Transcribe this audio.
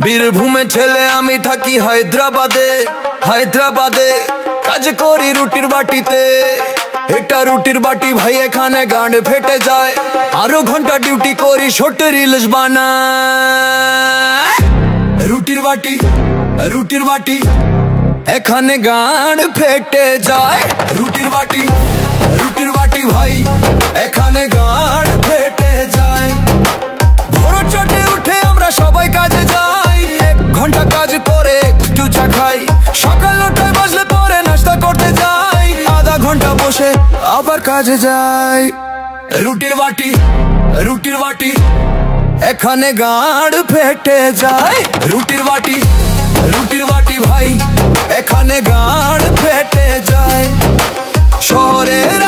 বীরভূমে ছেলে আমি থাকি হায়দ্রাবাদে। হায়দ্রাবাদে কাজ করি রুটির বাটিতে। এটা রুটির বাটি ভাই, এখানে গাঁড ফেটে যায়। আরো ঘন্টা ডিউটি করি, শর্ট রিলস বানাই। রুটির বাটি, রুটির বাটি, এখানে গাঁড ফেটে যায়। রুটির বাটি, রুটির বাটি ভাই, এখানে গাঁড ফেটে যায়। ভোর চটে উঠে আমরা সবাই কাজে যাই। 1 ঘন্টা কাজ করে একটু চা খাই। সকাল 9টায় বাজলে পরে নাস্তা করতে যাই। আধা ঘন্টা বসে আবার কাজে যাই। রুটির বাটি, রুটির বাটি, এখানে গাঁড ফেটে যায়। রুটির বাটি, রুটির বাটি ভাই, এখানে গাঁড ফেটে যায়। শহরের